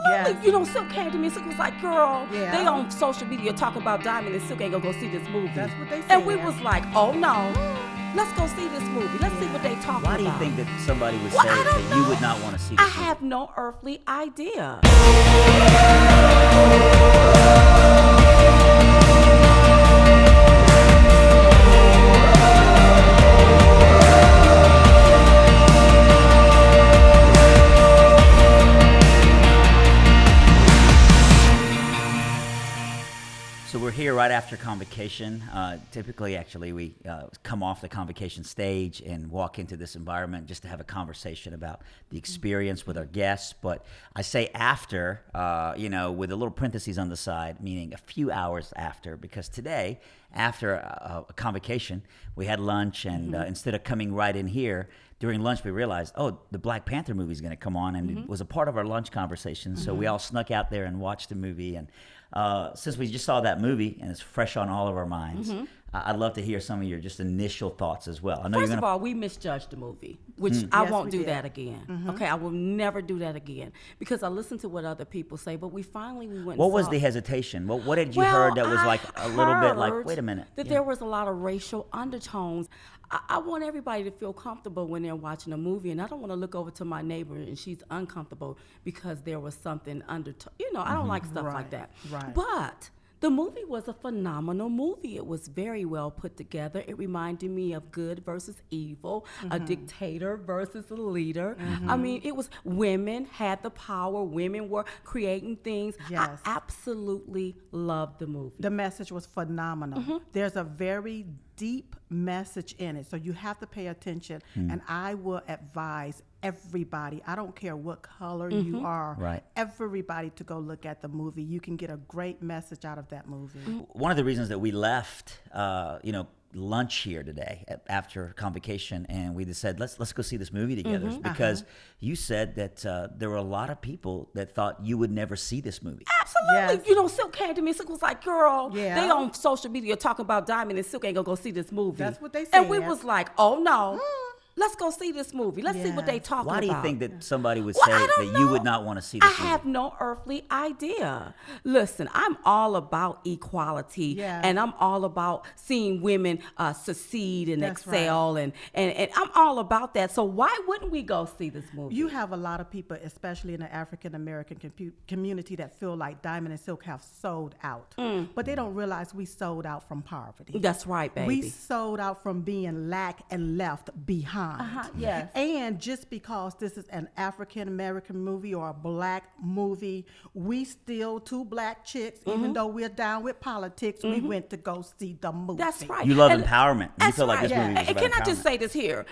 Yes. You know, Silk came to me. Silk was like, girl, Yeah. they on social media talking about Diamond and Silk ain't gonna go see this movie. That's what they And we said. was like, oh no, let's go see this movie. Let's see what they talking Why about. do you think that somebody would Well, say I don't that you know. would not want to see this I movie? have no earthly idea. So we're here right after convocation. Typically, actually, we come off the convocation stage and walk into this environment just to have a conversation about the experience with our guests. But I say after, with a little parentheses on the side, meaning a few hours after, because today, after a convocation, we had lunch, and instead of coming right in here, during lunch, we realized, oh, the Black Panther movie is going to come on, and it was a part of our lunch conversation. So we all snuck out there and watched the movie. And since we just saw that movie and it's fresh on all of our minds, I'd love to hear some of your just initial thoughts as well. I know First you're of gonna. all, we misjudged the movie, which I Yes, won't we do did. that again. Okay, I will never do that again because I listened to what other people say. But we finally went. What and was saw the it. hesitation? What had you Well, heard that was I like a little bit like, heard wait a minute? that Yeah. there was a lot of racial undertones. I want everybody to feel comfortable when they're watching a movie, and I don't want to look over to my neighbor and she's uncomfortable because there was something undertone. I don't like stuff like Right, that. right. But the movie was a phenomenal movie. It was very well put together. It reminded me of good versus evil, a dictator versus a leader. I mean, it was women had the power. Women were creating things. Yes. I absolutely loved the movie. The message was phenomenal. There's a very deep message in it, so you have to pay attention. And I will advise everybody, I don't care what color you are, Right. everybody to go look at the movie. You can get a great message out of that movie. One of the reasons that we left, lunch here today after convocation, and we just said let's go see this movie together, is because you said that there were a lot of people that thought you would never see this movie. Absolutely. Yes. Silk came to me. Silk was like, girl, Yeah. they on social media talking about Diamond and Silk ain't gonna go see this movie. That's what they And we said. was like, oh no, let's go see this movie. Let's see what they Yes. talking Why do you about. think that somebody would Well, say I don't that you know. would not want to see this I movie? have no earthly idea. Listen, I'm all about equality, Yeah. and I'm all about seeing women succeed and That's excel, and I'm all about that. So why wouldn't we go see this movie? You have a lot of people, especially in the African American community, that feel like Diamond and Silk have sold out. But they don't realize we sold out from poverty. That's right, baby. We sold out from being lack and left behind. yes. And just because this is an African American movie or a black movie, we still two black chicks, even though we're down with politics, we went to go see the movie. That's right. You love And empowerment. You that's feel like right. this movie was And about can I just empowerment. say this here?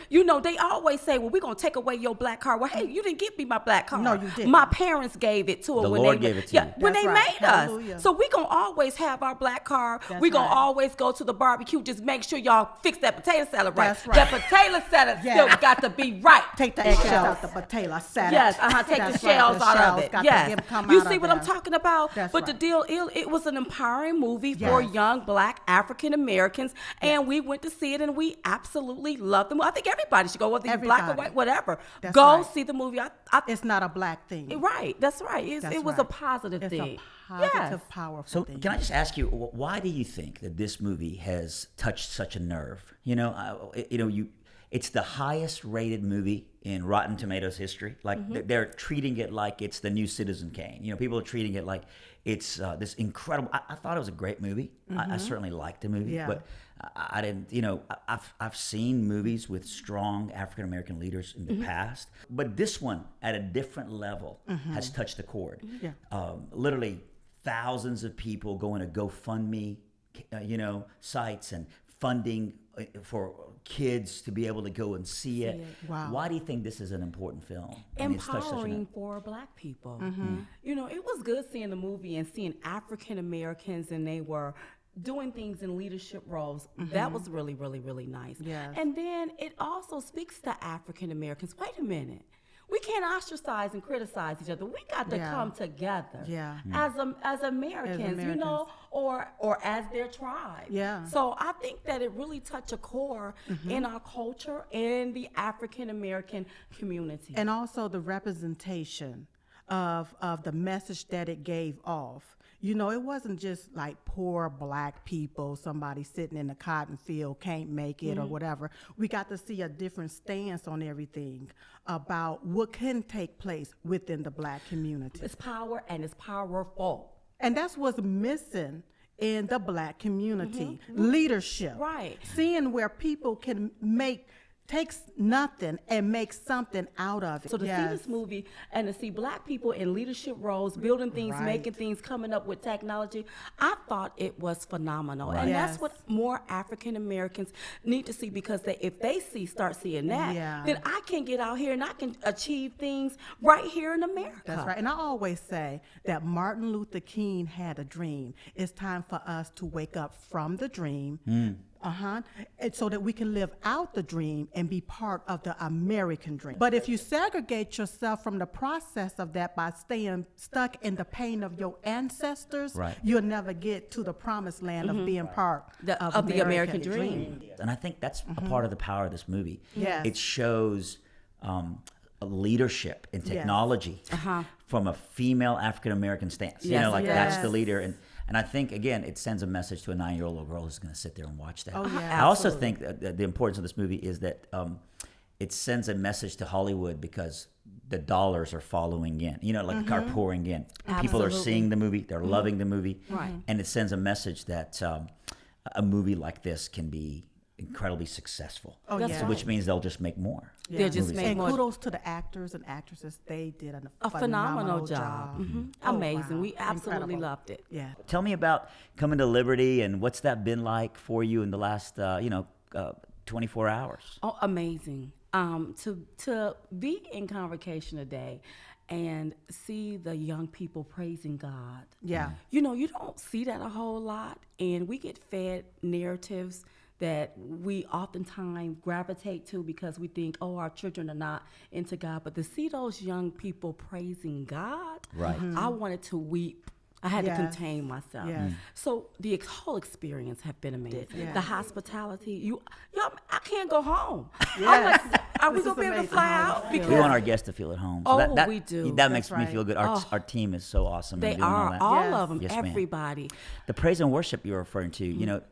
They always say, well, we're going to take away your black card. Well, hey, you didn't give me my black card. No, you didn't. My parents gave it to her The when Lord they gave it to you. when That's they right. made us. Hallelujah. So we're going to always have our black card. That's We're going right. to always go to the barbecue. Just make sure y'all fix that potato salad right. That's right. That potato salad Yeah. still got to be right. Take the eggshells out the potato salad. Yes, take That's the right. shells The out of shells it. got to Yes, come you out see of what I'm there. talking about? That's But the right. deal, it was an empowering movie for Yes. young black African Americans, and we went to see it, and we absolutely loved the movie. I think everybody should go, whether you're black or Everybody. white, whatever. That's Go right. see the movie. It's not a black thing. Right, that's right. That's It was a right. positive It's thing. a positive, Yes. powerful So thing. can I just ask you, why do you think that this movie has touched such a nerve? It's the highest rated movie in Rotten Tomatoes history. Like they're treating it like it's the new Citizen Kane. People are treating it like it's this incredible. I thought it was a great movie. I certainly liked the movie, Yeah. but I didn't. I've seen movies with strong African American leaders in the past, but this one at a different level has touched the chord. Yeah. Literally thousands of people going to GoFundMe, sites and funding for kids to be able to go and see it. Wow. Why do you think this is an important film? And it's touched such a Empowering nerve? for black people. It was good seeing the movie and seeing African Americans, and they were doing things in leadership roles. That was really, really, really nice. Yes. And then it also speaks to African Americans. Wait a minute. We can't ostracize and criticize each other. We got to Yeah. come together Yeah. as Americans, or as their tribe. Yeah. So I think that it really touched a core in our culture and the African American community. And also the representation of the message that it gave off. You know, it wasn't just like poor black people, somebody sitting in the cotton field can't make it or whatever. We got to see a different stance on everything about what can take place within the black community. It's power and it's powerful. And that's what's missing in the black community. Leadership. Right. Seeing where people can takes nothing and make something out of it. So to see this movie and to see black people in leadership roles, building things, making things, coming up with technology, I thought it was phenomenal. And that's what more African Americans need to see, because if they start seeing that, then I can get out here and I can achieve things right here in America. That's right. And I always say that Martin Luther King had a dream. It's time for us to wake up from the dream. And so that we can live out the dream and be part of the American dream. But if you segregate yourself from the process of that by staying stuck in the pain of your ancestors, you'll never get to the promised land of being part of the American dream. And I think that's a part of the power of this movie. Yes. It shows leadership in technology from a female African American stance. You know, like that's the leader. And I think, again, it sends a message to a 9-year-old little girl who's going to sit there and watch that. I also think that the importance of this movie is that it sends a message to Hollywood, because the dollars are following in, you know, like are pouring in. People are seeing the movie, they're loving the movie, and it sends a message that a movie like this can be incredibly successful, which means they'll just make more. They'll just make And more. kudos to the actors and actresses. They did A phenomenal job. Amazing. Wow. We absolutely Incredible. loved it. Yeah. Tell me about coming to Liberty and what's that been like for you in the last 24 hours. Oh, amazing. To be in Convocation today and see the young people praising God. Yeah. You know, you don't see that a whole lot, and we get fed narratives that we oftentimes gravitate to because we think, oh, our children are not into God. But to see those young people praising God, I wanted to weep. I had to contain myself. So the whole experience have been amazing. The hospitality, I can't go home. I'm like, are we gonna be able to fly out? We want our guests to feel at home. So We do. That makes me feel good. Our team is so awesome. They in doing are, all that. of them, Yes, ma'am. everybody. The praise and worship you're referring to, you know,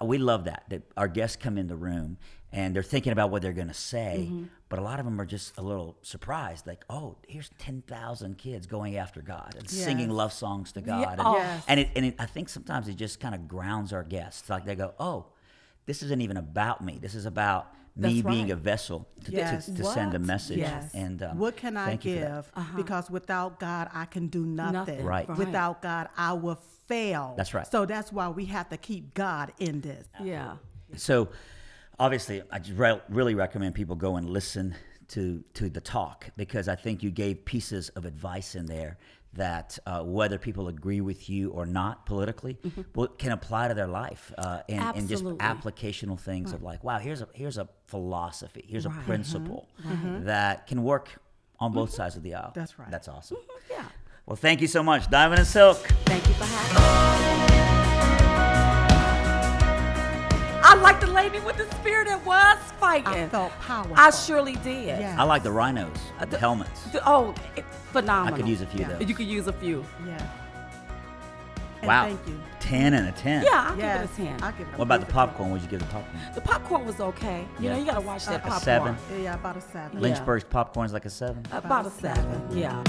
we love that our guests come in the room and they're thinking about what they're going to say, but a lot of them are just a little surprised, like, oh, here's 10,000 kids going after God and singing love songs to God. And I think sometimes it just kind of grounds our guests. Like they go, oh, this isn't even about me. This is about me being a vessel to send a message. And what can I thank you for that. give? Because without God, I can do nothing. Right. Without God, I will fail. That's right. So that's why we have to keep God in this. Yeah. So, obviously, I just really recommend people go and listen to the talk, because I think you gave pieces of advice in there that whether people agree with you or not politically, can apply to their life and just applicational things of like, wow, here's a philosophy, here's a principle that can work on both sides of the aisle. That's right. That's awesome. Yeah. Well, thank you so much, Diamond and Silk. Thank you for having me. I like the lady with the spear that was fighting. I felt powerful. I surely did. Yeah. I like the rhinos, the helmets. Phenomenal. I could use a few of those. You could use a few. Yeah. And Wow. thank you. 10 and a 10. Yeah, I'll Yes, give it a 10. I'll give it a What about the perfect popcorn? What'd you give the popcorn? The popcorn was okay. You know, you got to watch that a popcorn. 7. 10. Yeah, about a 7. Yeah. Lynchburg's popcorn's like a 7. About a 7. Yeah.